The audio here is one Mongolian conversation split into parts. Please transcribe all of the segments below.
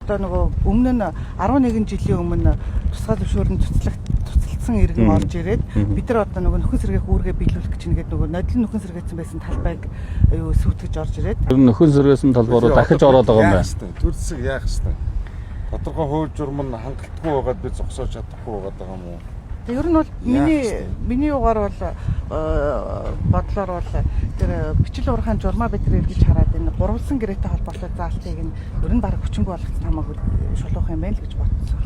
одоо нөгөө өмнө нь 11 жилийн өмнө тусгай зөвшөөрөл цуцлагдсан иргэн орж ирээд бид нар одоо нөгөө нөхөн сэргээх үүргээ биелүүлэх гэж нэгээд нөгөө нодлон нөхөн сэргээсэн байсан талбайг юу сүйтгэж орж ирээд нөхөн сэргээсэн талбай руу дахиж ороод байгаа юм байна. Төр зэсэг яах вэ? Тодорхой хууль журам нь хангалтгүй байгаад би зогсоож чадахгүй байгаа юм уу? Ер нь бол миний угаар бол бодлоор бол тэр бичил урахын журмаа бид тэр эргэж хараад энэ гурвалсан гэрээтэй холбоотой заалтыг нь ер нь баг хүчингүй болгох хамаагүй шулуух юм байна л гэж бодсон.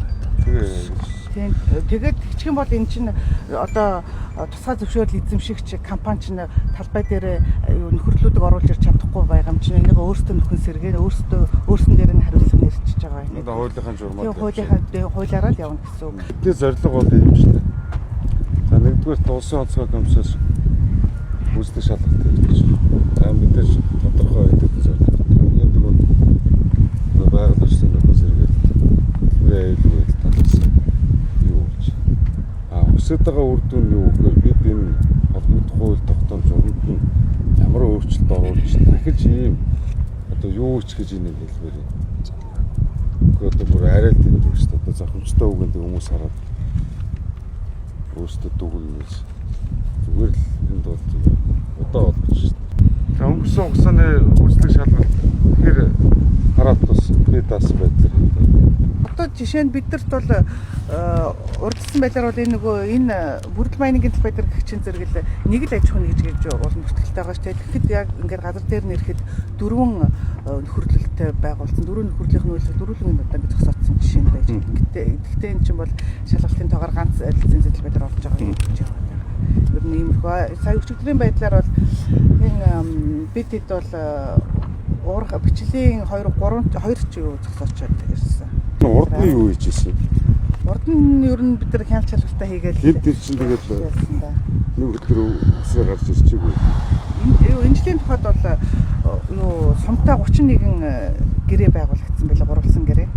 Тэгээд хичгэн бол эн чинь одоо тусгай зөвшөөрөл эзэмшигч компани чинь талбай дээр нөхөрлөлтөд оруулж ирч чадахгүй байгаа юм чинь энийг өөрсдөө нөхөн сэргээ өөрсөн дээр нь хариуцлага нэрчиж байгаа юм. Одоо хуулийнхаа журмаа. Хуулиараа л явна гэсэн үг. Тэгээ зорилго бол юм шүү дээ. За нэгдүгээр улсын онцгой комиссаас үүсдэг шалгалт хийж байна. За мэдээж тодорхой хэдэн зорилго. Энэ дөрөв байгаль орчны нөхөн сэргээд аюулгүй талаас юу гэж. Хүсэж байгаа үр дүн юу гэхээр бид энэ холбогдох хууль тогтоомж уранд нь ямар өөрчлөлт оруулж дахиж ийм одоо юу ч гэж энийг хэлбэр юм. Гэхдээ одоо бүр арай л тийм шүү дээ. Одоо зохимжтой үгэнд хүмүүс хараад өөрсдөө дүгнэж зүгээр л энд бол одоо болж шүү дээ. За өнгөрсөн хугацааны үйлчлэг шалгалт тэгэхээр хараад бас би дас байдлаар одоо жишээ нь бидэрт бол урдсан байдлаар бол энэ бүрдэл майнингийн талбай дээр гэгчин зэрэгэл нэг л аж ахуйн гэж болно бүртгэлтэй байгаа шүү дээ. Тэгэхэд яг ингээд газар дээр нэрэхэд дөрвөн нөхөрлөлтөй байгуулсан. Дөрвөн нөхөрлөлийн үйлчлэг дөрвөлгийн одоо ингэ зогсоодсон жишээ нь байж. Гэхдээ энэ чинь бол шалгалтын тоогоор ганц лиценз талбай дээр орж байгаа юм гэж байна. Ер нь иймэрхүү сая өчигдрийн байдлаар бол энэ бид хэд бол уурах бичлийн 2 ч юу зогсоочод ирсэн. Урд нь юу хийж ирсэн? Урд нь ер нь бид нар хяналт шалгалтаа хийгээд хэд чинь тэгээд нэг өдөр үсрээ гарч ирчихгүй. Энэ жилийн тухайд бол юу сумтай 31 гэрээ байгуулагдсан байлаа, гурвалсан гэрээ.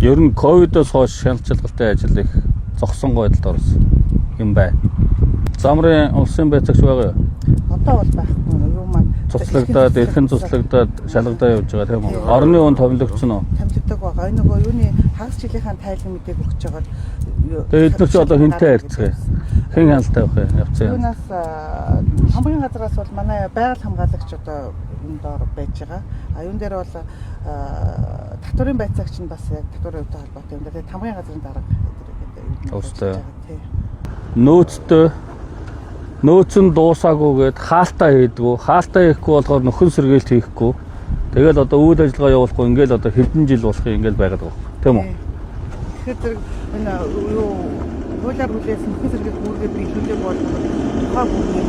Ер нь ковидоос хойш хяналт шалгалтын ажил их зогсон байдалд орсон юм байна. Замрын улсын байцаагч байгаа юу? Одоо бол байхгүй юу маань цуцлагдаад, эрхэн цуцлагдаад шалгадаа явж байгаа тийм үү? Орны үн томилогдсон уу? Томилогддог байгаа. Энэ нөгөө юуны хагас жилийнхэн тайлан мэдээг өгч байгаа. Тэгээд эдгээр чи одоо хинтэй харьцгаа. Хэн хяналттай байх вэ? Явцсан юм. Юунаас хамгийн газраас бол манай байгаль хамгаалагч одоо энэ доор байж байгаа. Юун дээр бол татварын байцаагч нь бас яг татварын өвтэй холбоотой юм. Тэгээд хамгийн газрын дарга гэдэг. Өвстэй. Нөөц нь дуусаагүйгээд хаалтаа хийдгүү. Хаалтаа хийхгүй болохоор нөхөн сэргээлт хийхгүй. Тэгэл одоо үйл ажиллагаа явуулахгүй ингээл одоо хэдэн жил болохыг ингээл байгаад байгаа. Тийм үү? Тэгэхээр энэ юу хуулиар хүлээсэн нөхөн сэргээлт үүргээ биелүүлэх бол тухайн бүхний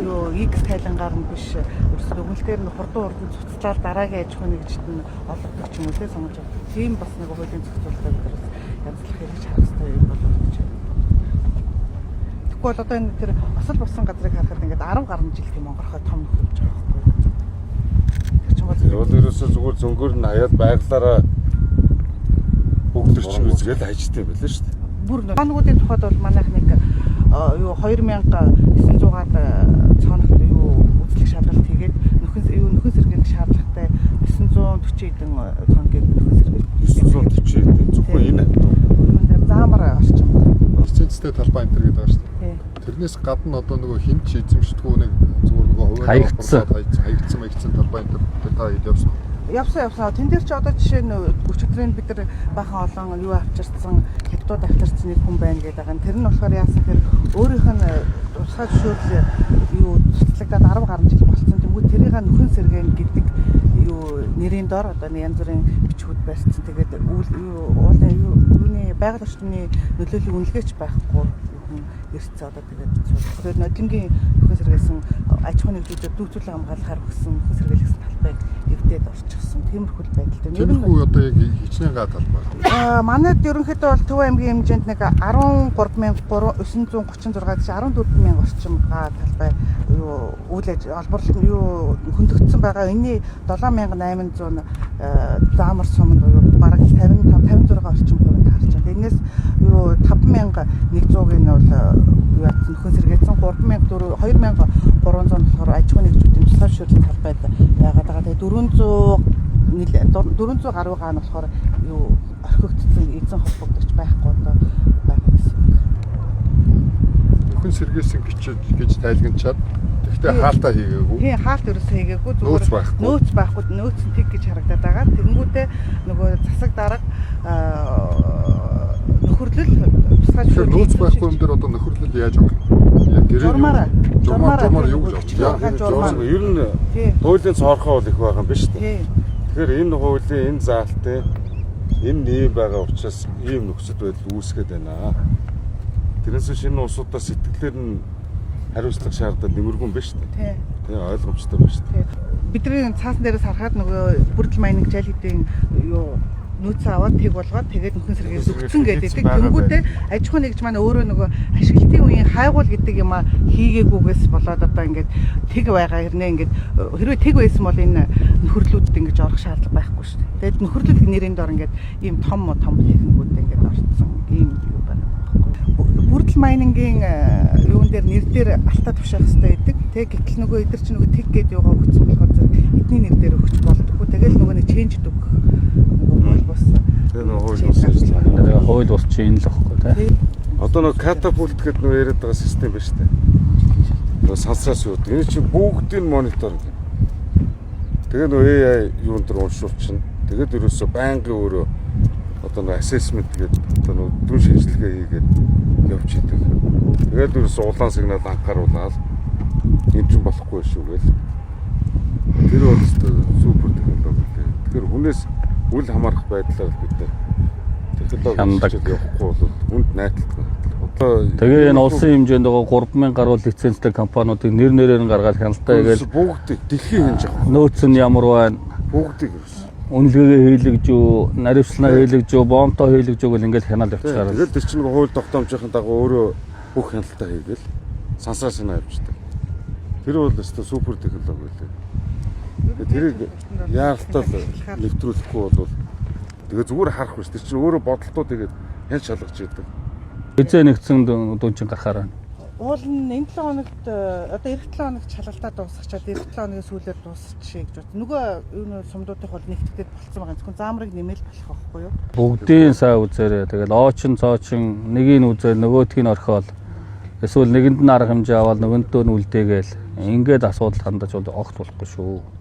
юу X тайлангаар нь биш. Өөрсдөө өгүүлэлтээр нь хурдан урдан цуцлаад дараагийн аж ахуйн нэгжид нь олгодог ч юм уу тийм санаж байна. Тийм бас нэг хуулийн зохицуулалтыг янзлах хэрэгж харах хэрэгтэй юм болов уу гэж байна. Тэгвэл одоо энэ тэр осол болсон газрыг харахад ингээд 10 гаруй жил тийм онгорхой том нөхөж байгаа байхгүй. Тэр чинь бол ерөөсөө зүгээр зөнгөөр нь хаяад байглаараа бүгд төрчин үзгээл хайчтай байлаа шүү дээ. Бүр ногоонуудын тухайд бол манайх нэг юу 2900-аад цаанах юу үзлэг шалгалт хийгээд нөхөн сэргээний шаардлагатай 940 хэдэн цаангийн нөхөн сэргээ 940 хэдэн зөвхөн энэ заамар орчим. Лицензтэй талбай энэ гэдэг байгаа шүү дээ. Тэрнээс гадна одоо нөгөө хинт ч эзэмшдэггүй нэг зүгээр нөгөө хаягдсан талбай энэ та явсан. Явсан. Тэн дээр ч одоо жишээ нь өчигдрийн бид нар бахан олон юу авчирсан, хятадууд авчирсан нэг хүн байна гэдэг байгаа. Тэр нь болохоор яасан хэрэг өөрийнх нь тусгай зөвшөөрөл юу цуцлагдаад 10 гаруй жил болсон. Тэгвэл тэрийг нөхөн сэргээн гэдэг юу нэрийн дор одоо янз бүрийн бичгүүд барьсан. Тэгээд юуны байгаль орчны нөлөөллийн үнэлгээч байхгүй эрсцээ одоо тэгээд нодлонгийн нөхөн сэргээсэн аж ахуйн нэгжүүдэд дүүцүүлэн хамгаалахаар өгсөн нөхөн сэргээлсэн талбайг эвдээд орчихсон. Тиймэрхүү байдалтай. Тиймэрхүү одоо яг хичнээн га талбай. Манайд ерөнхийдөө бол Төв аймгийн хэмжээнд нэг 13936-аас 14000 орчим га талбай юу үйл олборлол юу хөндөгдсөн байгаа. Энэний 7800 заамар суманд юу бараг 56 орчим хувинд таарч байна. Энээс юу 5100-ийн бол юу яатсан нөхөн сэргээсэн 2300 болохоор аж ахуйн нэгжүүдийн тусгай зөвшөөрлийн талбайд яагаад байгаа. Тэгээ 400 нэлээ 400 гаруй гаан болохоор юу орхигдсон эзэн холбогдож байхгүй одоо байгаа гэсэн үг. Нөхөн сэргээсэн гэж тайлгнчаад тэгтээ хаалтаа хийгээгүй. Тийм хаалт ерөөсөө хийгээгүй Нөөц байхгүй. нөөц байхгүй нөөц нь тэг гэж харагдаад байгаа. Тэгэнгүүтээ нөгөө засаг дарга нөхөрлөл тусгай Тэгэхээр нөөц байхгүй юм дээр одоо нөхөрлөл яаж авах вэ? Яг гэрээ журмаар юу гэж авах вэ? Ер нь хуулийн цоорхоо бол их байгаа юм биш үү? Тэгэхээр энэ хуулийн энэ заалтын энэ нэм байгаа учраас ийм нөхцөл байдал үүсгээд байна. Тэрнээс шинэ улсуудаас сэтгэлээр нь хариуцлага шаардаад нэмэргүй биш үү? Тийм ойлгомжтой байна шүү дээ. Бидний цаасан дээрээс харахад нөгөө бүрдэл майнинг жал хэдийн юу нөөцөө аваад тэг болгоод тэгээд нөхөн сэргээс өгсөн гэдэг. Тэнгүүтээ аж ахуй нэгж маань өөрөө нөгөө ашиглалтын үеийн хайгуул гэдэг юм а хийгээгүйгээс болоод одоо ингээд тэг байгаа хэрнээ ингээд хэрвээ тэг байсан бол энэ нөхөрлөлтөд ингэж орох шаардлага байхгүй шүү дээ. Тэгээд нөхөрлөлт нэрийн дор ингээд ийм том техникүүд ингээд орцсон ийм юу байна. Бүрдэл майнингийн юун дээр нэр дээр алтаа тушаах хэрэгтэй байдаг. Тэг гэтэл нөгөө эдгэр чи нөгөө тэг гээд юугаа өгсөн болохоор зэрэг эдний нэр дээр өгч болдоггүй. Тэгэл нөгөө нэг ченж дөг хууль бус. Тэгээ нөгөө хууль бус ажиллана. Тэгээ хууль бус чинь л واخхой тий. Одоо нөгөө катапульт гэдэг нөгөө яриад байгаа систем байна шүү дээ. Нөгөө сансраас юу гэдэг. Энэ чинь бүгдийг монитор гэдэг. Тэгээ нөгөө AI юун дээр уншуулчихна. Тэгээд ерөөсөө байнгын өөрөө одоо нөгөө assessment гэдэг одоо нөгөө дүн шинжилгээ хийгээд явж идэг. Тэгээд ерөөсөө улаан сигнал анхааруулаад энэ ч болохгүй шүү гээл. Тэр бол супер технологи. Тэгэхээр хүнээс үл хамаарах байдлаар бид технологи явахгүй бол хүнд найталдаг. Тэгээ энэ улсын хэмжээнд байгаа 3000 гаруй лицензтэй компаниудыг нэр нэрээр нь гаргаад хяналтаа хийгээл бүгдийг дэлхийн хэмж авах. Нөөц нь ямар байна? Бүгдийг ерөөс. Үнэлгээгээ хийлгэж юу, наривчлаа хийлгэж юу, бомтоо хийлгэж юу гэл ингээл хянаал явчихаар. Тэгээд тэр чинь хууль тогтоомжийн дагуу өөрөө бүх хяналтаа хийгээл сансраас нь авчдаг. Тэр бол өстой супер технологи байлээ. Тэрийг яалтал нэвтрүүлэхгүй бол тэгээ зүгээр харах биш. Тэр чинь өөрөө бодолтоо тэгээд хянч шалгаж идэг. Хизээ нэгдсэн дүн чинь гарахаар байна. Уул нь энэ 7 хоногт одоо эх 7 хоногт шалгалтаа дуусгачаад эх 7 хоногийн сүүлээр дуусчихъя гэж байна. Нөгөө юу сумдуудын хол нэгтгэхэд болцсон байгаа. Зөвхөн заамрыг нэмэл болох байхгүй юу? Бүгдийн сайн үзээрэй. Тэгэл оочин цоочин нэгийг нь үзэл нөгөөдгийг нь орхиол. Эсвэл нэгэнд нь арга хэмжээ аваад нөгөөдөө нь үлдээгээл ингээд асуудал хандаж бол огт болохгүй шүү.